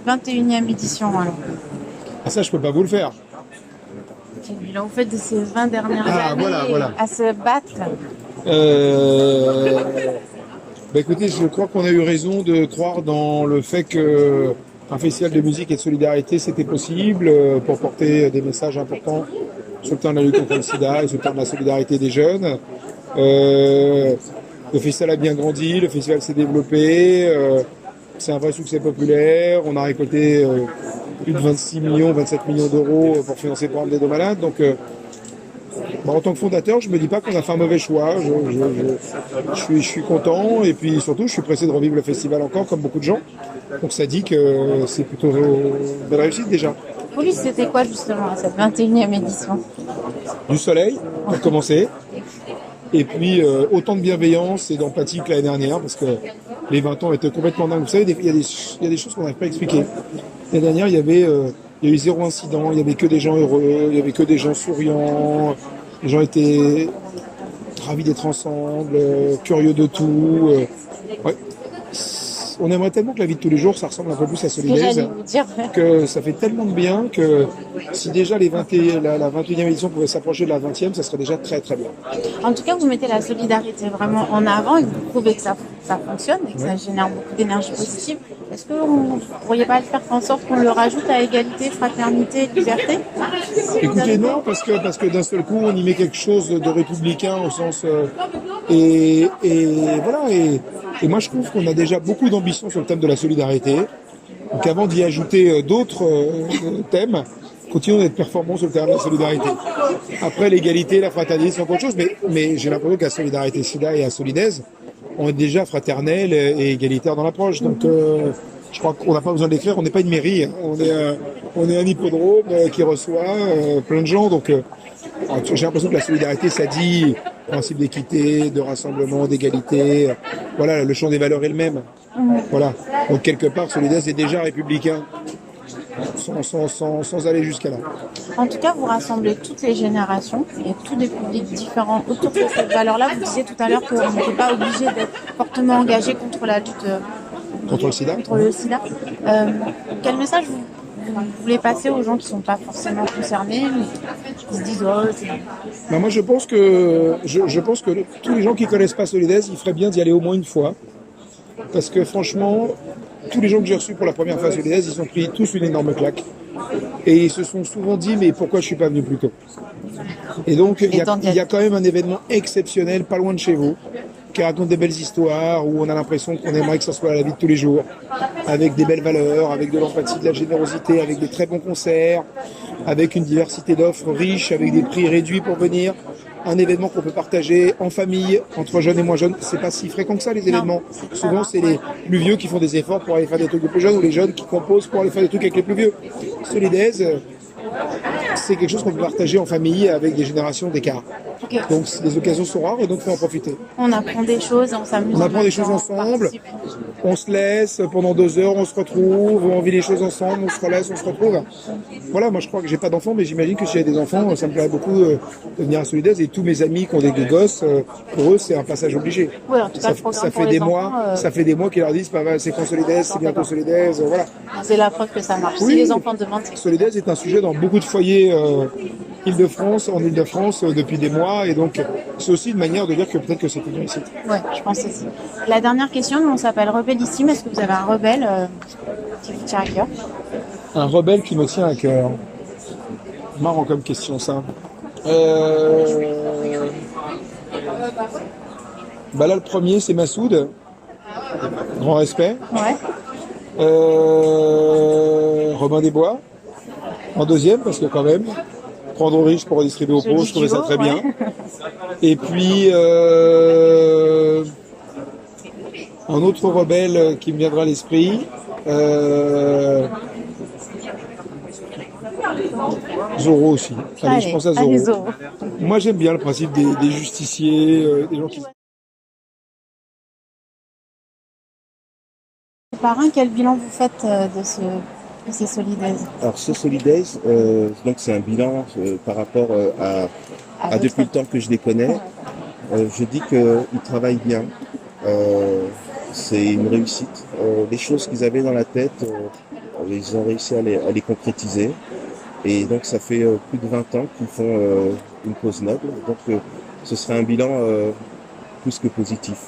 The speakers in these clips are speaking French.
21e édition. Alors. Ah, ça, je peux pas vous le faire. Quel bilan vous faites de ces 20 dernières années voilà. à se battre? Écoutez, je crois qu'on a eu raison de croire dans le fait que un festival de musique et de solidarité, c'était possible pour porter des messages importants sur le terrain de la lutte contre le sida et sur le terrain de la solidarité des jeunes. Le festival a bien grandi, le festival s'est développé, c'est un vrai succès populaire, on a récolté plus de 26 millions, 27 millions d'euros pour financer le programme d'aide aux malades. Donc, en tant que fondateur, je me dis pas qu'on a fait un mauvais choix. Je suis content et puis surtout, je suis pressé de revivre le festival encore, comme beaucoup de gens. Donc ça dit que c'est plutôt une belle réussite déjà. Pour lui, c'était quoi justement cette 21e édition? Du soleil, pour commencer. Et puis autant de bienveillance et d'empathie que l'année dernière, parce que les 20 ans étaient complètement dingues. Vous savez, il y a des choses qu'on n'arrive pas à expliquer. L'année dernière, il y a eu 0 incident, il n'y avait que des gens heureux, il n'y avait que des gens souriants, les gens étaient ravis d'être ensemble, curieux de tout. Ouais. On aimerait tellement que la vie de tous les jours, ça ressemble un peu plus à Solidaise, que ça fait tellement de bien que si déjà la 21e édition pouvait s'approcher de la 20e, ça serait déjà très très bien. En tout cas, vous mettez la solidarité vraiment en avant et vous prouvez que ça fonctionne et que ça génère beaucoup d'énergie positive. Est-ce que vous ne pourriez pas faire en sorte qu'on le rajoute à égalité, fraternité, liberté? Écoutez, non, parce que d'un seul coup, on y met quelque chose de républicain au sens... et voilà, et moi je trouve qu'on a déjà beaucoup d'ambition sur le thème de la solidarité. Donc avant d'y ajouter d'autres thèmes, continuons d'être performants sur le terrain de la solidarité. Après, l'égalité, la fraternité, c'est encore autre chose, mais j'ai l'impression qu'à Solidarité SIDA et à Solidaise, on est déjà fraternels et égalitaires dans l'approche. Donc je crois qu'on n'a pas besoin d'écrire, on n'est pas une mairie, hein. On est un hippodrome qui reçoit plein de gens. Donc j'ai l'impression que la solidarité, ça dit principe d'équité, de rassemblement, d'égalité. Voilà, le champ des valeurs est le même. Voilà. Donc quelque part, Solidaise est déjà républicain, sans aller jusqu'à là. En tout cas, vous rassemblez toutes les générations et tous des publics différents autour de cette valeur-là. Vous disiez tout à l'heure qu'on n'était pas obligé d'être fortement engagé contre la lutte contre le sida. Quel message vous voulez passer aux gens qui ne sont pas forcément concernés, mais qui se disent moi je pense que tous les gens qui connaissent pas Solidaise, il ferait bien d'y aller au moins une fois, parce que franchement, tous les gens que j'ai reçus pour la première fois à Solidaise, ils ont pris tous une énorme claque et ils se sont souvent dit mais pourquoi je suis pas venu plus tôt. Et donc il y a quand même un événement exceptionnel pas loin de chez vous, qui raconte des belles histoires, où on a l'impression qu'on aimerait que ça soit la vie de tous les jours, avec des belles valeurs, avec de l'empathie, de la générosité, avec des très bons concerts, avec une diversité d'offres riches, avec des prix réduits pour venir. Un événement qu'on peut partager en famille, entre jeunes et moins jeunes. C'est pas si fréquent que ça, les événements. Souvent, c'est les plus vieux qui font des efforts pour aller faire des trucs avec les plus jeunes, ou les jeunes qui composent pour aller faire des trucs avec les plus vieux. Solidaise, c'est quelque chose qu'on peut partager en famille avec des générations d'écart. Okay. Donc les occasions sont rares et donc il faut en profiter. On apprend des choses, on s'amuse. On apprend des choses ensemble, on se laisse pendant 2 heures, on se retrouve, on vit les choses ensemble, on se relaisse, on se retrouve. Voilà, moi je crois que j'ai pas d'enfants, mais j'imagine que si j'avais des enfants, ça me plairait beaucoup de venir à Solidaise. Et tous mes amis qui ont des gosses, pour eux c'est un passage obligé. Oui, en tout cas, ça fait des mois qu'ils leur disent c'est quand Solidaise, c'est bientôt Solidaise, voilà. C'est la preuve que ça marche. Oui, si les enfants demandent. Solidaise est un sujet dans beaucoup de foyers en Île-de-France depuis des mois, et donc c'est aussi une manière de dire que peut-être que c'est une réussite. Ouais, je pense aussi. La dernière question, on s'appelle Rebellissime. Est-ce que vous avez un rebelle qui vous tient à cœur? Un rebelle qui me tient à cœur. Marrant comme question, ça. Là, le premier, c'est Massoud. Grand respect. Ouais. Robin des Bois. En deuxième, parce que quand même, prendre aux riches pour redistribuer aux pauvres, je trouvais ça très bien. Et puis, un autre rebelle qui me viendra à l'esprit, Zorro aussi. Allez, je pense à Zorro. Zorro. Moi, j'aime bien le principe des justiciers, des gens qui... Parrain, quel bilan vous faites de ces Solidaise? Alors ce Solidaise, donc c'est un bilan par rapport à depuis le temps que je les connais. Je dis qu'ils travaillent bien. C'est une réussite. Les choses qu'ils avaient dans la tête, ils ont réussi à les concrétiser. Et donc ça fait plus de 20 ans qu'ils font une cause noble. Donc ce serait un bilan plus que positif.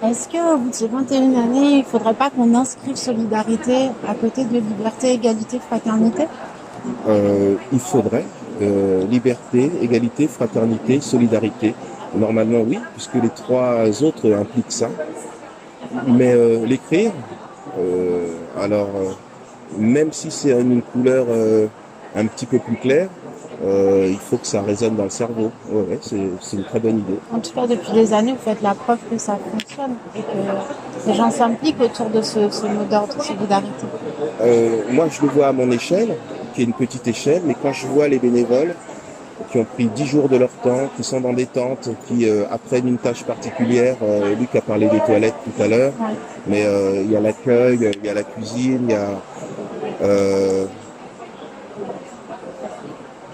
Est-ce que au bout de ces 21 années, il ne faudrait pas qu'on inscrive solidarité à côté de liberté, égalité, fraternité? Il faudrait liberté, égalité, fraternité, solidarité. Normalement oui, puisque les trois autres impliquent ça. Mais l'écrire, même si c'est une couleur un petit peu plus claire, il faut que ça résonne dans le cerveau. Ouais, c'est une très bonne idée. En tout cas, depuis des années, vous faites la preuve que ça fonctionne et que les gens s'impliquent autour de ce mot d'ordre de solidarité. Moi, je le vois à mon échelle, qui est une petite échelle, mais quand je vois les bénévoles qui ont pris 10 jours de leur temps, qui sont dans des tentes, qui apprennent une tâche particulière, Luc a parlé des toilettes tout à l'heure, Ouais. mais il y a l'accueil, il y a la cuisine, il y a...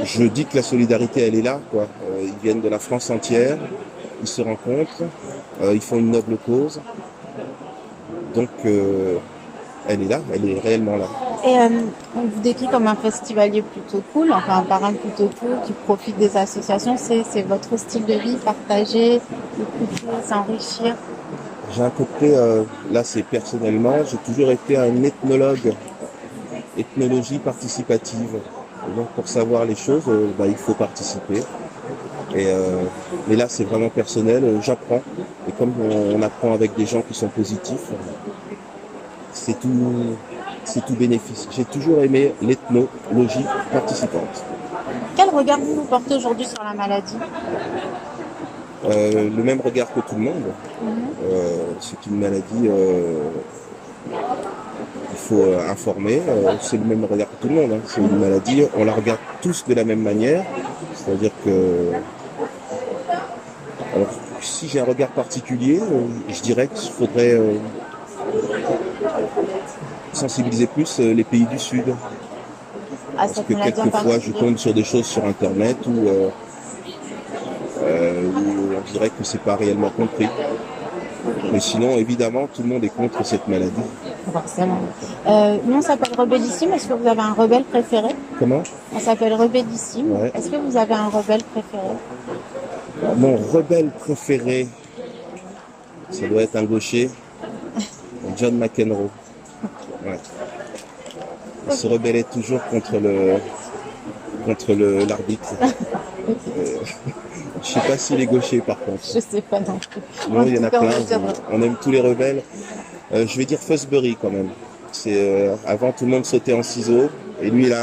je dis que la solidarité, elle est là, quoi. Ils viennent de la France entière, ils se rencontrent, ils font une noble cause. Donc, elle est là, elle est réellement là. Et on vous décrit comme un festivalier plutôt cool, enfin un parrain plutôt cool, qui profite des associations. C'est votre style de vie, partager, écouter, s'enrichir. J'ai un côté, là c'est personnellement, j'ai toujours été un ethnologue, ethnologie participative. Et donc pour savoir les choses, il faut participer. Mais là c'est vraiment personnel, j'apprends. Et comme on apprend avec des gens qui sont positifs, c'est tout bénéfice. J'ai toujours aimé l'ethnologie participante. Quel regard vous portez aujourd'hui sur la maladie? Le même regard que tout le monde. C'est une maladie, il faut informer, c'est le même regard que tout le monde. Hein. C'est une maladie, on la regarde tous de la même manière. C'est-à-dire que... Alors, si j'ai un regard particulier, je dirais qu'il faudrait sensibiliser plus les pays du Sud. Parce que quelquefois, je tombe sur des choses sur Internet où on dirait que c'est pas réellement compris. Mais sinon, évidemment, tout le monde est contre cette maladie. Forcément. Nous, on s'appelle Rebellissime. Est-ce que vous avez un rebelle préféré? Comment? On s'appelle Rebellissime. Ouais. Est-ce que vous avez un rebelle préféré? Mon rebelle préféré, ça doit être un gaucher, John McEnroe. Ouais. Il se rebellait toujours contre l'arbitre. Je sais pas s'il est gaucher par contre. Je sais pas non plus. Non, il y en a plein. On aime tous les rebelles. Je vais dire Fosbury quand même. C'est avant tout le monde sautait en ciseaux et lui il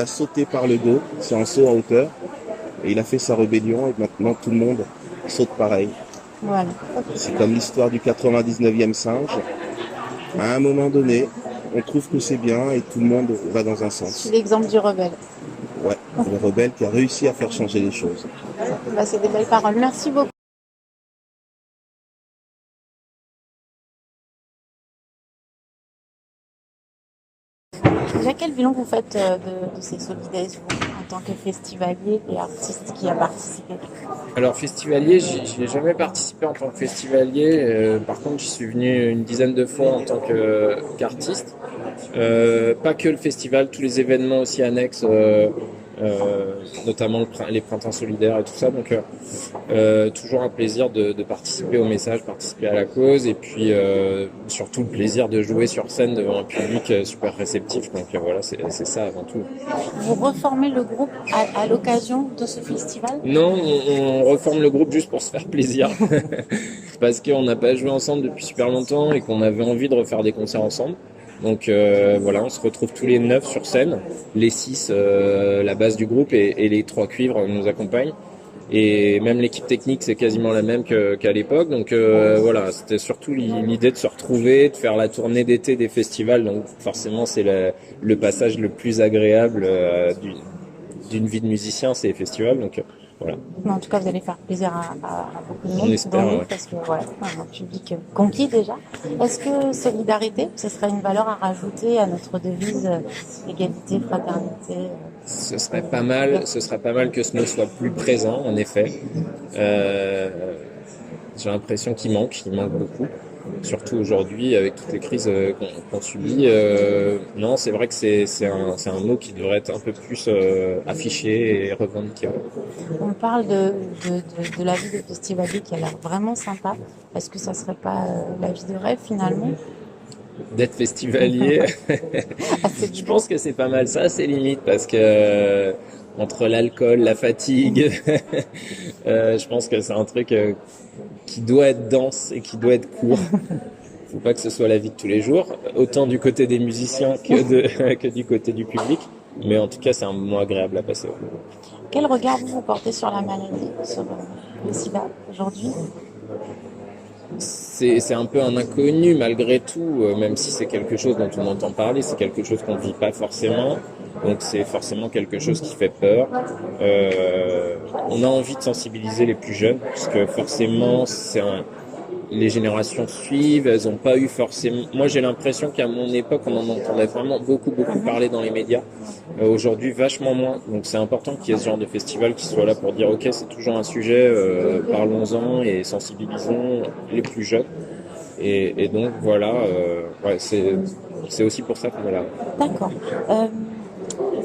a sauté par le dos. C'est un saut en hauteur et il a fait sa rébellion et maintenant tout le monde saute pareil. Voilà. C'est comme l'histoire du 99e singe. À un moment donné, on trouve que c'est bien et tout le monde va dans un sens. C'est l'exemple du rebelle. Ouais, le rebelle qui a réussi à faire changer les choses. C'est des belles paroles. Merci beaucoup. Déjà, quel bilan vous faites de ces Solidays, vous, en tant que festivalier et artiste qui a participé? Alors festivalier, j'y ai jamais participé en tant que festivalier. Par contre, j'y suis venu une dizaine de fois en tant qu'artiste. Pas que le festival, tous les événements aussi annexes, notamment les printemps solidaires et tout ça. Donc toujours un plaisir de participer au message, participer à la cause et puis surtout le plaisir de jouer sur scène devant un public super réceptif. Donc voilà, c'est ça avant tout. Vous reformez le groupe à l'occasion de ce festival? Non, on reforme le groupe juste pour se faire plaisir. Parce qu'on n'a pas joué ensemble depuis super longtemps et qu'on avait envie de refaire des concerts ensemble. Donc voilà, on se retrouve tous les 9 sur scène, les 6 la base du groupe et les 3 cuivres nous accompagnent. Et même l'équipe technique c'est quasiment la même qu'à l'époque. Donc voilà, c'était surtout l'idée de se retrouver, de faire la tournée d'été des festivals. Donc forcément c'est le passage le plus agréable d'une vie de musicien, c'est les festivals. Donc voilà. Mais en tout cas, vous allez faire plaisir à beaucoup de monde. On espère, ouais. Parce que voilà, un public conquis déjà. Est-ce que solidarité, ce serait une valeur à rajouter à notre devise égalité, fraternité? Ce serait pas mal que ce mot soit plus présent, en effet. J'ai l'impression qu'il manque beaucoup. Surtout aujourd'hui, avec toutes les crises qu'on subit. Non, c'est vrai que c'est un mot qui devrait être un peu plus affiché et revendiqué. On parle de la vie de festivalier qui a l'air vraiment sympa. Est-ce que ça serait pas la vie de rêve finalement? D'être festivalier, je pense que c'est pas mal ça, c'est limite parce que entre l'alcool, la fatigue, je pense que c'est un truc qui doit être dense et qui doit être court. Faut pas que ce soit la vie de tous les jours, autant du côté des musiciens que du côté du public. Mais en tout cas, c'est un moment agréable à passer. Quel regard vous portez sur la maladie, sur le sida aujourd'hui? C'est un peu un inconnu malgré tout, même si c'est quelque chose dont on entend parler, c'est quelque chose qu'on ne vit pas forcément. Donc c'est forcément quelque chose qui fait peur. On a envie de sensibiliser les plus jeunes, parce que forcément les générations suivent, elles n'ont pas eu forcément... Moi j'ai l'impression qu'à mon époque on en entendait vraiment beaucoup parler dans les médias. Aujourd'hui vachement moins, donc c'est important qu'il y ait ce genre de festival qui soit là pour dire ok c'est toujours un sujet, parlons-en et sensibilisons les plus jeunes. Et donc voilà, ouais, c'est aussi pour ça qu'on est là. D'accord.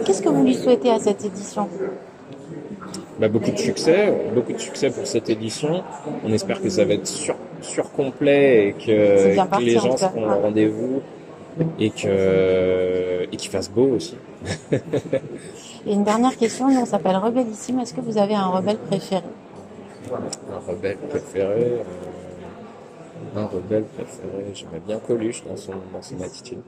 Qu'est-ce que vous lui souhaitez à cette édition? Beaucoup de succès pour cette édition. On espère que ça va être complet et que les gens seront au rendez-vous et qu'il fasse beau aussi. Et une dernière question, nous on s'appelle Rebellissime. Est-ce que vous avez un rebelle préféré? Un rebelle préféré, j'aimais bien Coluche dans son attitude.